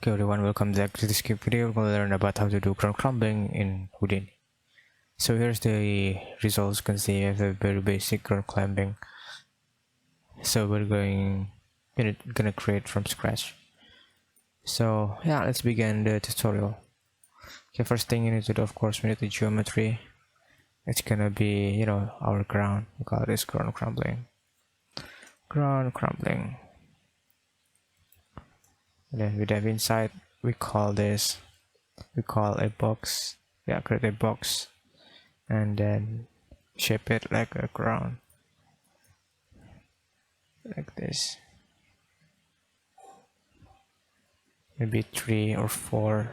Okay everyone, welcome back to this quick video. We're going to learn about how to do crumbling in Houdini. So here's the results. You can see I have a very basic ground climbing. So we're gonna create from scratch. So yeah, let's begin the tutorial. Okay, first thing you need to do, of course, we need the geometry. It's gonna be, our ground. We call this ground crumbling. Ground crumbling. And then we dive inside. We call a box. Yeah, create a box and then shape it like a ground, like this, maybe 3 or 4,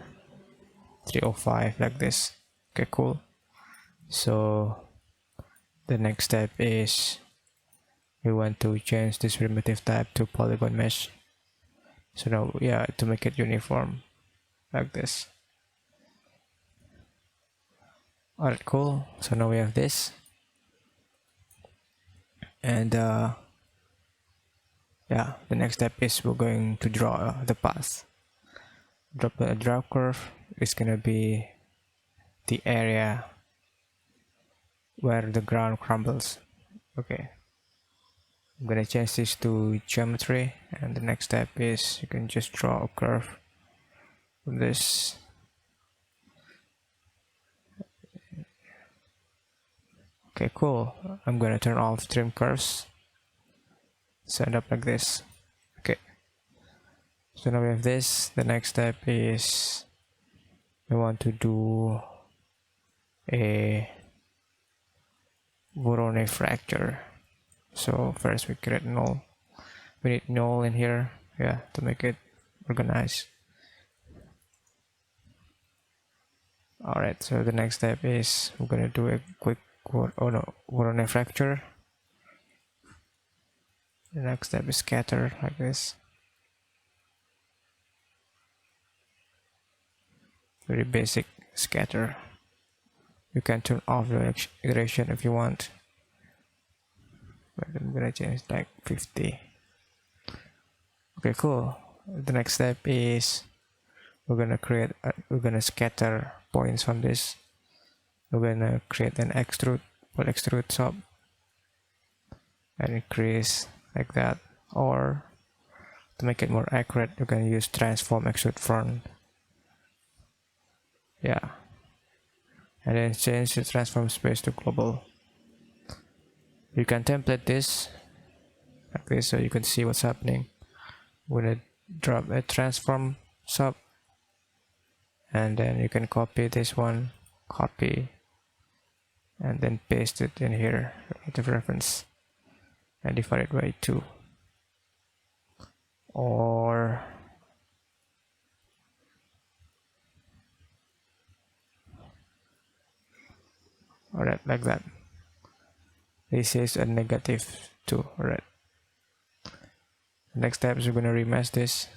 3 or 5, like this. Okay, cool. So the next step is we want to change this primitive type to polygon mesh. So now, yeah, to make it uniform, like this. Alright, cool. So now we have this, and yeah, the next step is we're going to draw the path. Drop a draw curve is gonna be the area where the ground crumbles. Okay, I'm gonna change this to geometry, and the next step is you can just draw a curve from this. Okay, cool. I'm gonna turn off trim curves, so end up like this. Okay, so now we have this. The next step is we want to do a Voronoi fracture. So first we create null. We need null in here, yeah, to make it organized. Alright, so the next step is we're gonna do a quick Voronoi fracture. The next step is scatter, like this. Very basic scatter. You can turn off the iteration if you want, but I'm gonna change like 50. Okay, cool. The next step is we're gonna scatter points from this. We're gonna create an extrude sub and increase like that, or to make it more accurate you can use transform extrude front. Yeah, and then change the transform space to global. You can template this like this so you can see what's happening. I'm gonna drop a transform sub, and then you can copy this one, copy, and then paste it in here to reference and divide it by 2, or alright, like that. This is a -2. Alright, next step is we're gonna remesh this.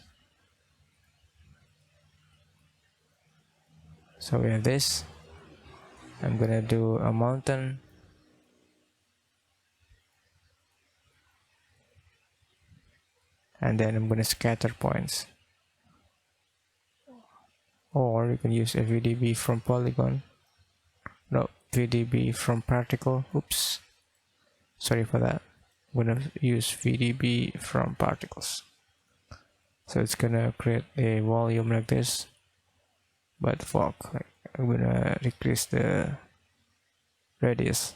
So we have this. I'm gonna do a mountain, and then I'm gonna scatter points, or you can use a VDB from polygon. No, VDB from particle. Oops, sorry for that. I'm gonna use VDB from particles. So it's gonna create a volume like this, but fog. I'm gonna decrease the radius.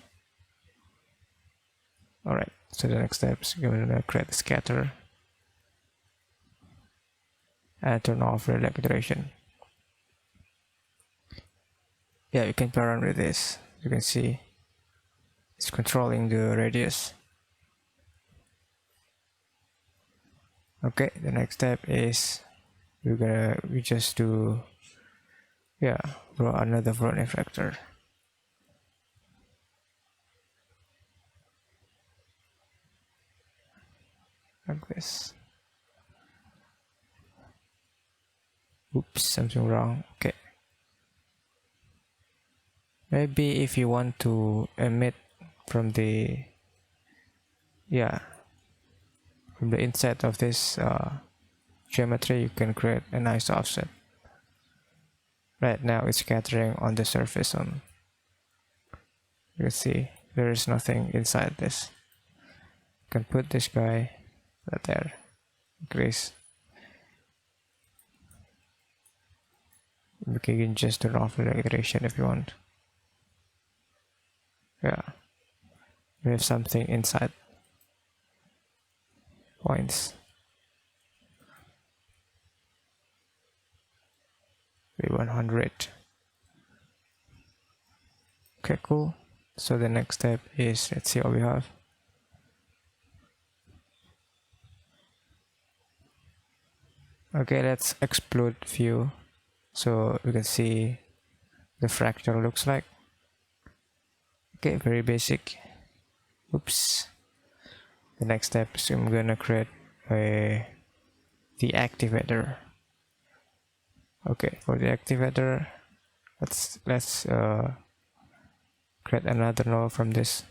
Alright, so the next step is gonna create a scatter and turn off relax iteration. Yeah, you can play around with this. You can see it's controlling the radius. Okay, the next step is we just do, yeah, draw another Voronoi fracture. Like this. Oops, something wrong. Okay. Maybe if you want to emit from the, yeah, from the inside of this geometry, you can create a nice offset. Right now it's scattering on the surface on. You can see there is nothing inside this. You can put this guy right there. Increase. You can just turn off the iteration if you want. Yeah. We have something inside. Points. Be 100. Okay, cool. So the next step is, let's see what we have. Okay, let's explode view so we can see the fractal looks like. Okay, very basic. Oops. The next step is I'm gonna create the activator. Okay, for the activator, let's create another null from this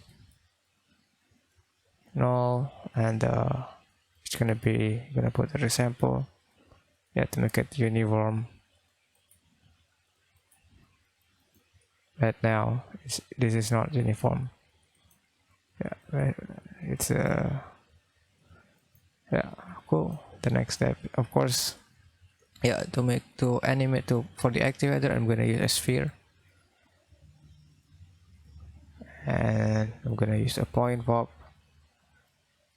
null, and it's gonna put a resample. Yeah, to make it uniform. Right now, this is not uniform. Yeah, it's yeah, cool. The next step, of course, yeah, to animate for the activator, I'm gonna use a sphere, and I'm gonna use a point pop.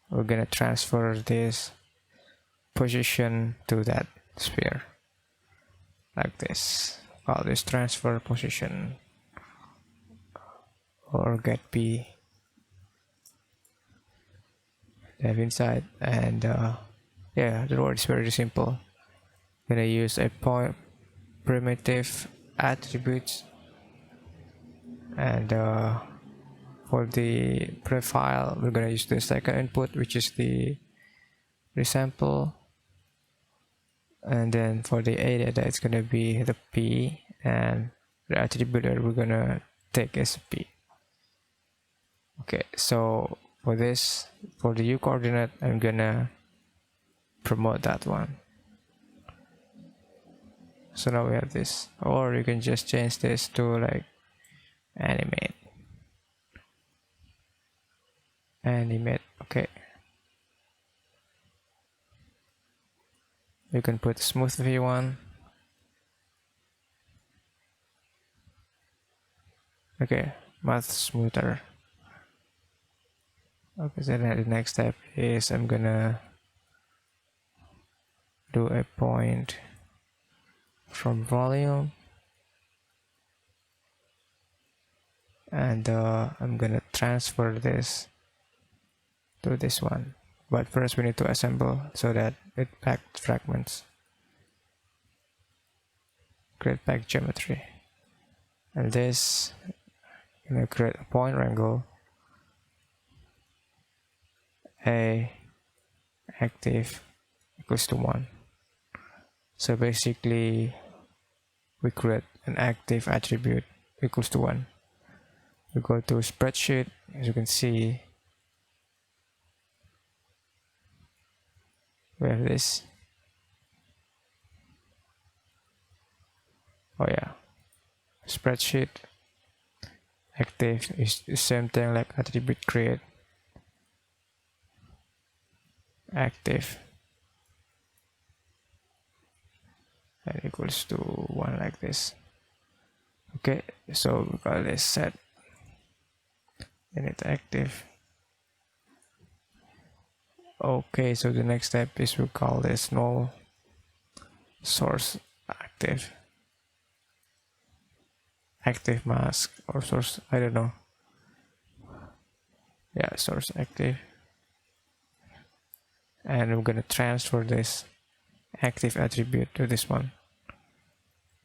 We're gonna transfer this position to that sphere like this. Call this transfer position or get p. Have inside, and yeah, the word is very simple. Gonna use a point primitive attributes, and for the profile we're gonna use the second input, which is the resample, and then for the a data it's gonna be the p, and the attribute that we're gonna take as p. Okay, so for this, for the u coordinate, I'm gonna promote that one. So now we have this, or you can just change this to like animate. Okay, you can put smooth v1. Okay, much smoother. Okay, so then the next step is I'm gonna do a point from volume, and I'm gonna transfer this to this one, but first we need to assemble so that it packed fragments. Create pack geometry, and this, I'm gonna create a point wrangle, a active equals to 1. So basically we create an active attribute equals to 1. We go to spreadsheet, as you can see we have this. Oh yeah, spreadsheet active is the same thing like attribute create active, and equals to 1 like this. Okay, so we call this set init active. Okay, so the next step is we call this null source active mask or source, I don't know. Yeah, source active, and I'm gonna transfer this active attribute to this one.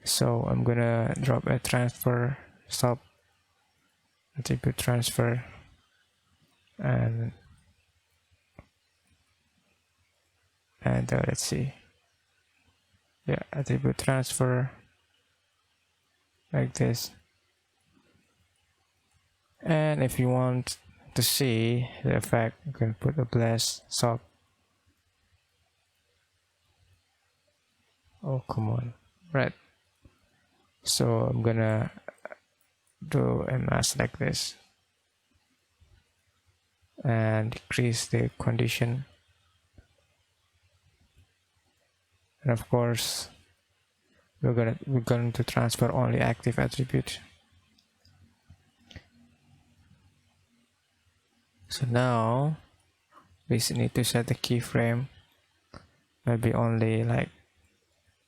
So I'm gonna drop a transfer sub attribute transfer, and let's see, yeah, attribute transfer like this. And if you want to see the effect, you can put a blast sub Oh, come on. Right. So I'm gonna do a mask like this and decrease the condition. And of course, we're going to transfer only active attribute. So now we need to set the keyframe, maybe only like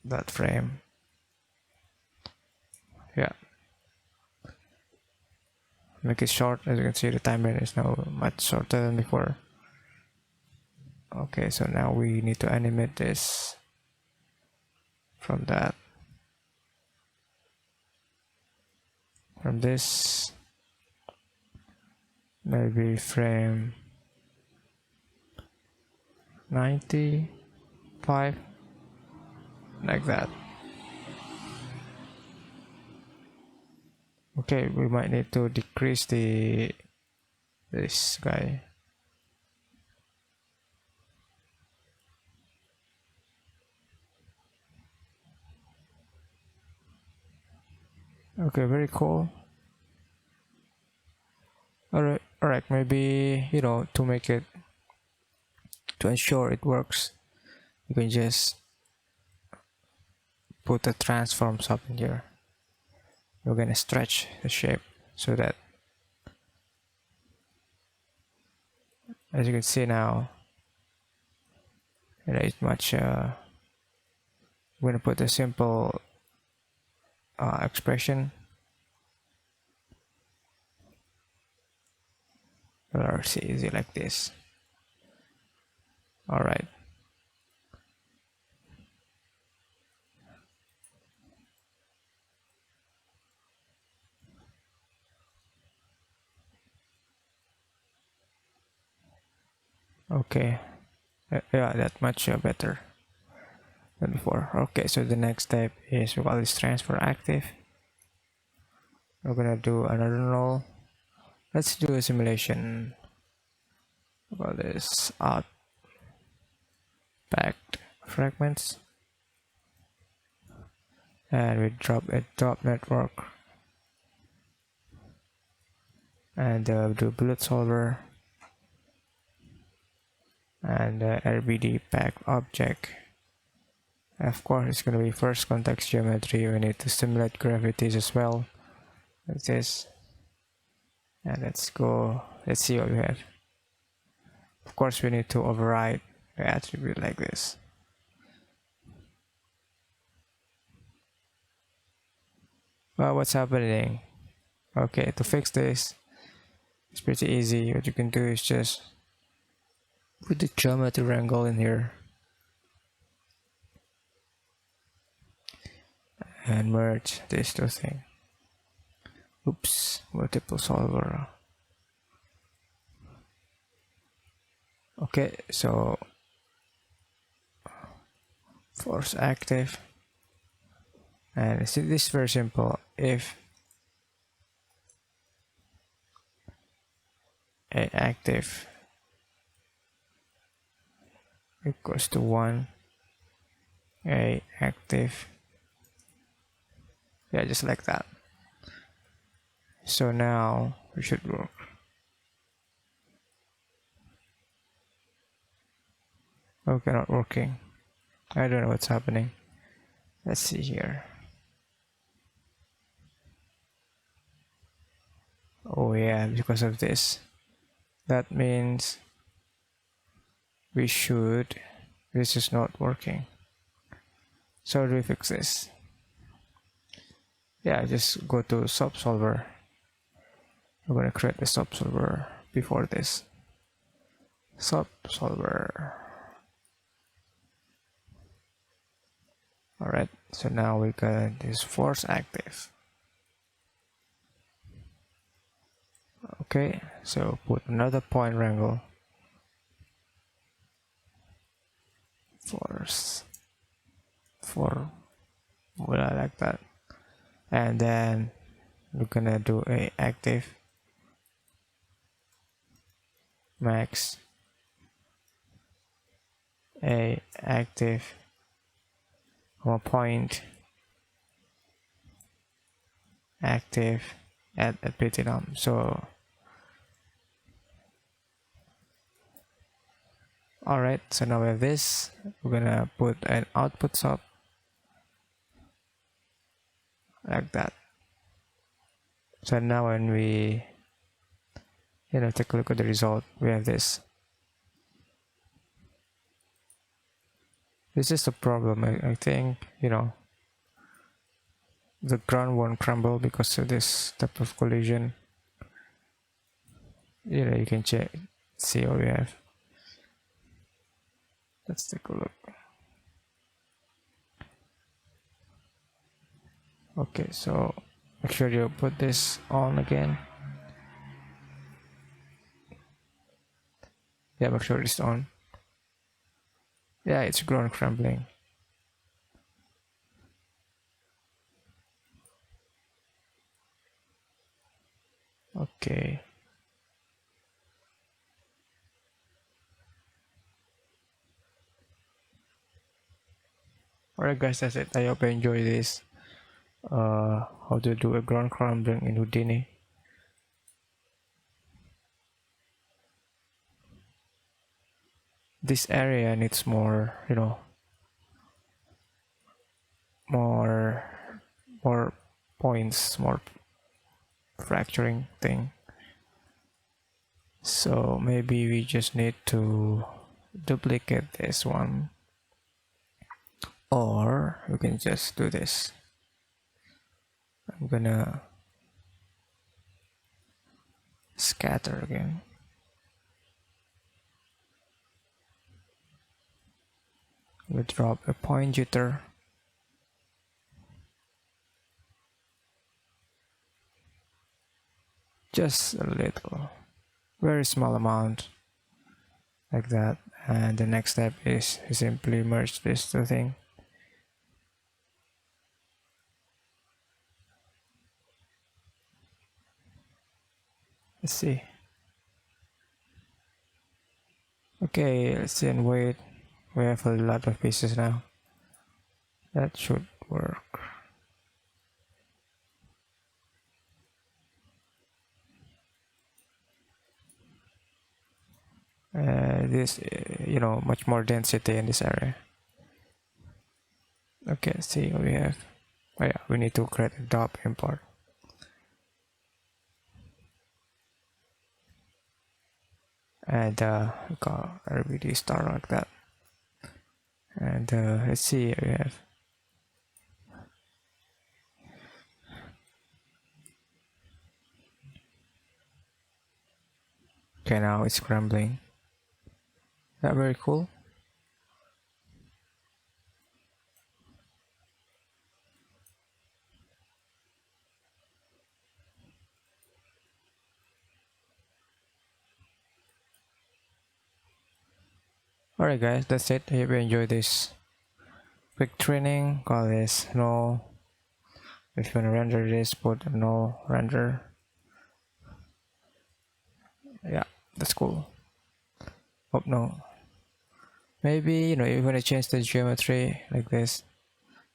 that frame. Yeah, make it short. As you can see, the timeline is now much shorter than before. Okay, so now we need to animate this from that, from this, maybe frame 95, like that. Okay, we might need to decrease this guy. Okay, very cool. Alright, maybe, you know, to make it, to ensure it works, you can just put the transforms up in here. We're gonna stretch the shape so that, as you can see now, it is much, we're gonna put a simple expression. Or easy like this. Alright. Okay. Yeah, that much better than before. Okay, so the next step is we call this transfer active. We're gonna do another null. Let's do a simulation. We call this out packed fragments, and we drop a drop network, and do bullet solver, and RBD packed object. Of course, it's going to be first context geometry. We need to simulate gravities as well, like this. And let's go. Let's see what we have. Of course, we need to override the attribute like this. Well, what's happening? Okay, to fix this, it's pretty easy. What you can do is just put the geometry wrangle in here and merge these two things. Oops, multiple solver. Okay, so force active, and see, this is very simple. If a active equals to 1, a active, yeah, just like that. So now we should work. Okay, not working. I don't know what's happening. Let's see here. Oh yeah, because of this. That means we should, this is not working. So how do we fix this? Yeah, just go to subsolver. I'm gonna create the subsolver before this. Subsolver. Alright, so now we got this force active. Okay, so put another point wrangle. Force. Well, like that. And then we're gonna do a active max, a active point active at platinum. So alright, so now we have this. We're gonna put an output sub like that. So now when we take a look at the result, we have this. This is the problem. I think the ground won't crumble because of this type of collision. You can check, see what we have. Let's take a look. Okay, so make sure you put this on again. Yeah, make sure it's on. Yeah, it's ground crumbling. Okay. Alright guys, that's it. I hope you enjoy this. How to do a ground crumbling in Houdini. This area needs more, more more points, more fracturing thing. So maybe we just need to duplicate this one, or we can just do this. I'm gonna scatter again. We drop a point jitter. Just a little, very small amount, like that. And the next step is simply merge this two thing. Let's see. Okay, let's see and wait. We have a lot of pieces now. That should work. This, much more density in this area. Okay, let's see what we have. Oh yeah, we need to create a DOP import. And call RBD star like that. And let's see what we have. Okay, now it's crumbling. That very cool. Alright guys, that's it. I hope you enjoyed this quick training. Call this no. If you want to render this, put no render. Yeah, that's cool. Oh no. Maybe you want to change the geometry like this,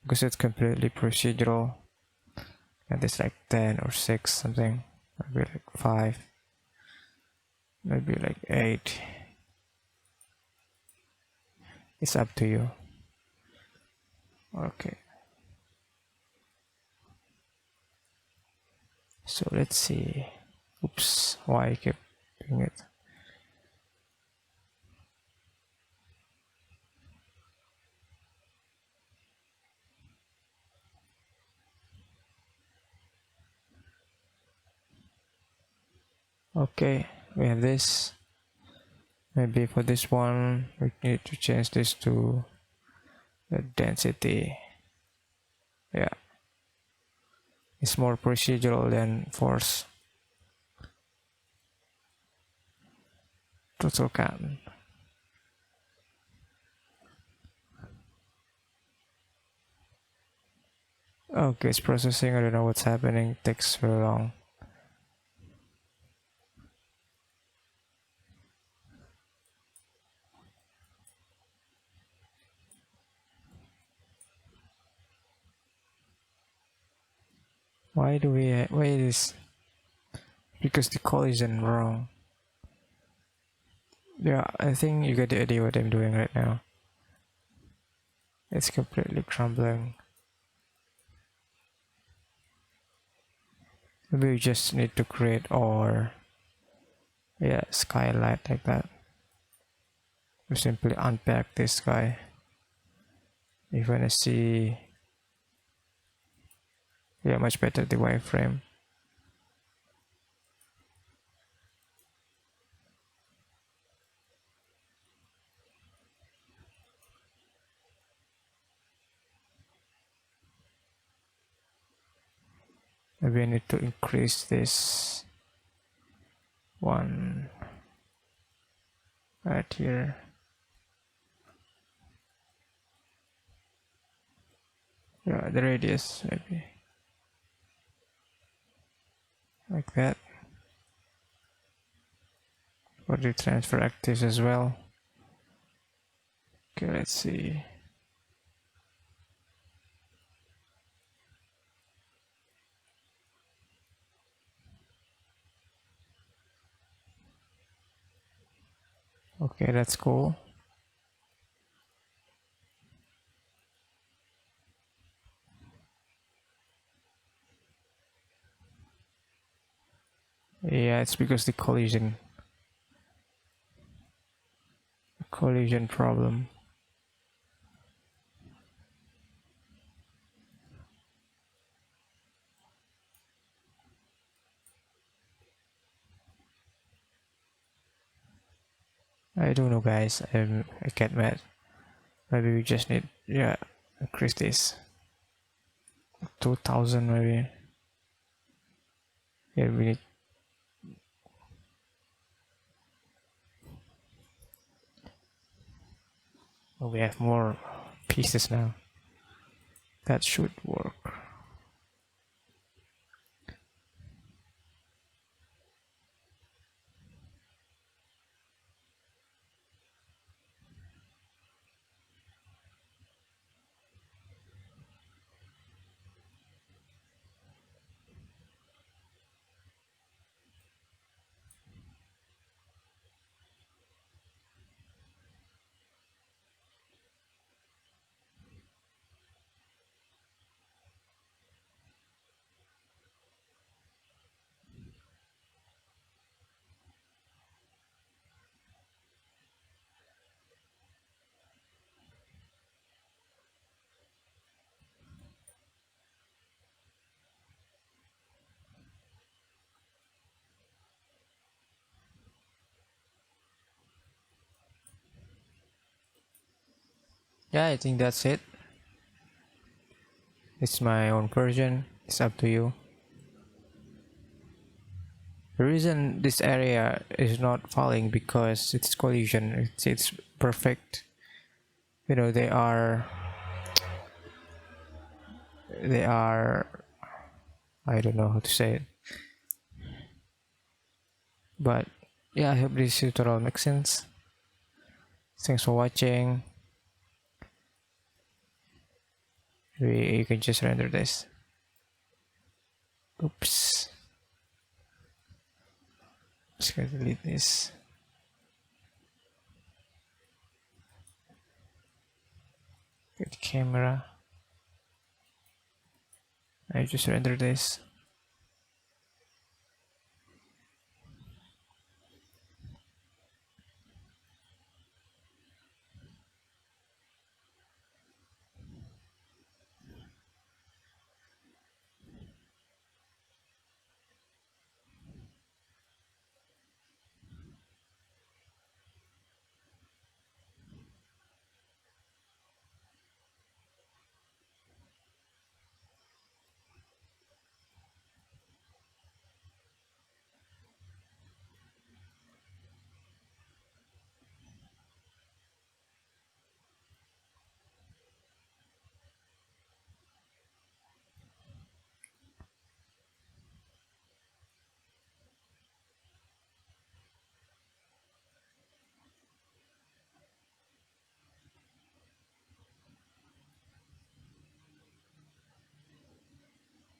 because it's completely procedural. And it's like 10 or 6 something. Maybe like 5. Maybe like 8. It's up to you. Okay. So let's see. Oops, why I kept doing it. Okay, we have this. Maybe for this one we need to change this to the density. Yeah, it's more procedural than force. Total count. Okay, it's processing. I don't know what's happening. It takes very long. why is because the collision wrong. Yeah, I think you get the idea what I'm doing right now. It's completely crumbling. Maybe we just need to create or yeah, skylight like that. We simply unpack this guy. If you wanna see, yeah, much better the wireframe. Maybe I need to increase this one right here. Yeah, the radius maybe like that. Or the transfer actives as well. Okay, let's see. Okay, that's cool. Yeah, it's because the collision problem. I don't know, guys. I get mad. Maybe we just need, yeah, increase this 2000 maybe. Yeah, we need. Oh, we have more pieces now. That should work. Yeah, I think that's it. It's my own version. It's up to you. The reason this area is not falling because it's collision. It's perfect. You know, they are I don't know how to say it. But yeah, I hope this tutorial makes sense. Thanks for watching. You can just render this. Oops. Just gonna delete this. Get camera. I just render this.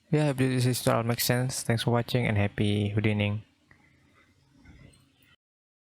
Yeah, I believe this tutorial makes sense. Thanks for watching and happy Houdining.